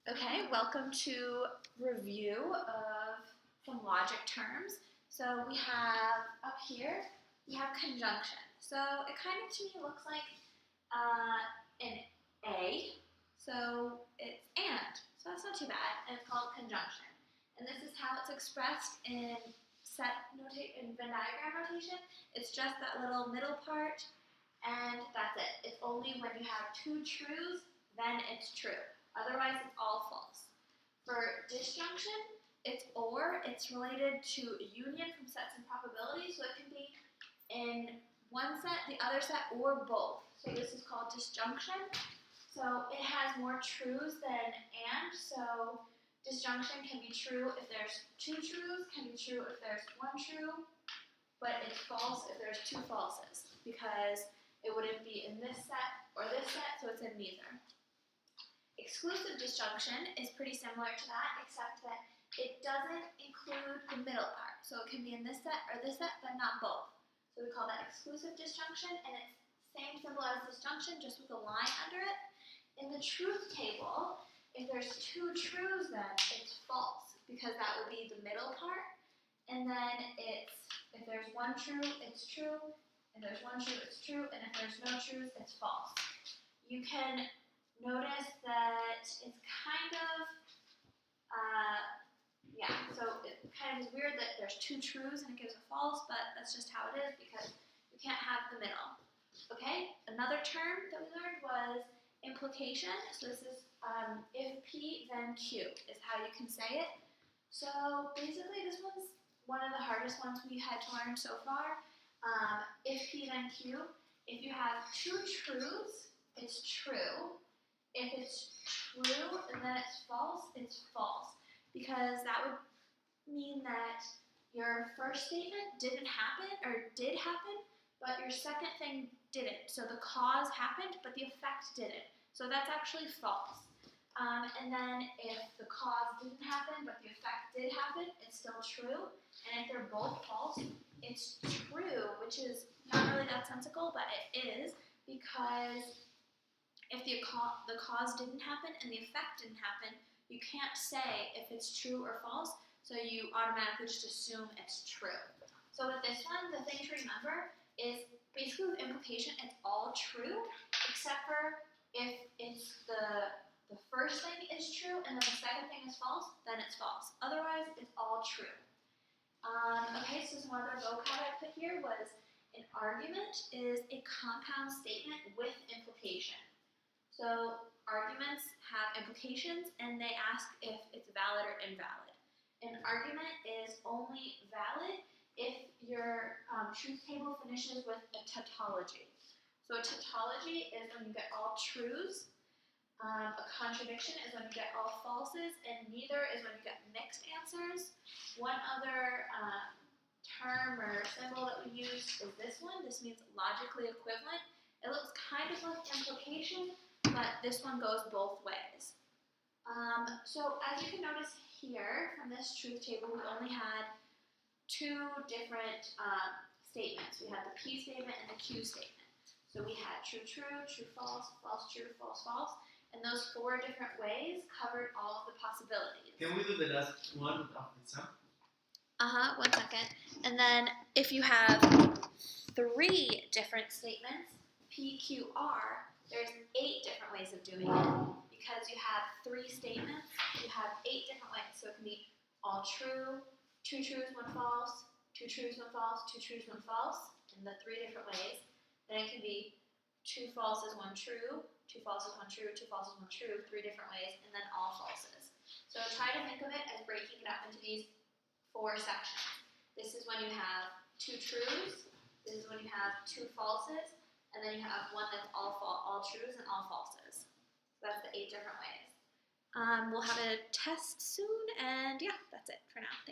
Okay, welcome to review of some logic terms. So we have up here, we have conjunction. So it kind of to me looks like an A. So it's and. So that's not too bad. And it's called conjunction. And this is how it's expressed in in Venn diagram notation. It's just that little middle part, and that's it. It's only when you have two truths, then it's true. Otherwise, it's all false. For disjunction, it's or. It's related to union from sets and probabilities, so it can be in one set, the other set, or both. So this is called disjunction. So it has more truths than and. So disjunction can be true if there's two truths, can be true if there's one true, but it's false if there's two falses, because it wouldn't be in this set or this set, so it's in neither. Exclusive disjunction is pretty similar to that, except that it doesn't include the middle part. So it can be in this set or this set, but not both. So we call that exclusive disjunction, and it's same symbol as disjunction, just with a line under it. In the truth table, if there's two truths, then it's false, because that would be the middle part. And then it's, if there's one true, it's true. If there's one true, it's true. And if there's no truths, it's false. You can notice that it's kind of, so it kind of is weird that there's two truths and it gives a false, but that's just how it is because you can't have the middle. Okay, another term that we learned was implication. So this is if P, then Q is how you can say it. So basically this one's one of the hardest ones we had to learn so far. If P, then Q. If you have two truths, it's true. If it's true and then it's false, because that would mean that your first statement didn't happen or did happen, but your second thing didn't. So the cause happened, but the effect didn't. So that's actually false. And then if the cause didn't happen, but the effect did happen, it's still true. And if they're both false, it's true, which is not really that sensical, but it is, because if the cause didn't happen and the effect didn't happen, you can't say if it's true or false, so you automatically just assume it's true. So with this one, the thing to remember is basically with implication, it's all true, except for if it's the first thing is true and then the second thing is false, then it's false. Otherwise, it's all true. Okay, so some other vocab I put here was an argument is a compound statement with implication. So arguments have implications, and they ask if it's valid or invalid. An argument is only valid if your truth table finishes with a tautology. So a tautology is when you get all truths. A contradiction is when you get all falses, and neither is when you get mixed answers. One other term or symbol that we use is this one. This means logically equivalent. It looks kind of like implication, but this one goes both ways. So as you can notice here from this truth table, we only had two different statements. We had the P statement and the Q statement. So we had true, true, true, false, false, true, false, false. And those four different ways covered all of the possibilities. Can we do the last one without the sum? One second. And then if you have three different statements, P, Q, R, there's 8 different ways of doing it. Because you have three statements, you have 8 different ways. So it can be all true, two truths, one false, two truths, one false, two truths, one false, in the 3 different ways. Then it can be two falses, one true, two falses, one true, two falses, one true, 3 different ways, and then all falses. So try to think of it as breaking it up into these 4 sections. This is when you have 2 truths, this is when you have 2 falses, and then you have one that's all truths and all falses. So that's the 8 different ways. We'll have a test soon, and yeah, that's it for now. Thanks.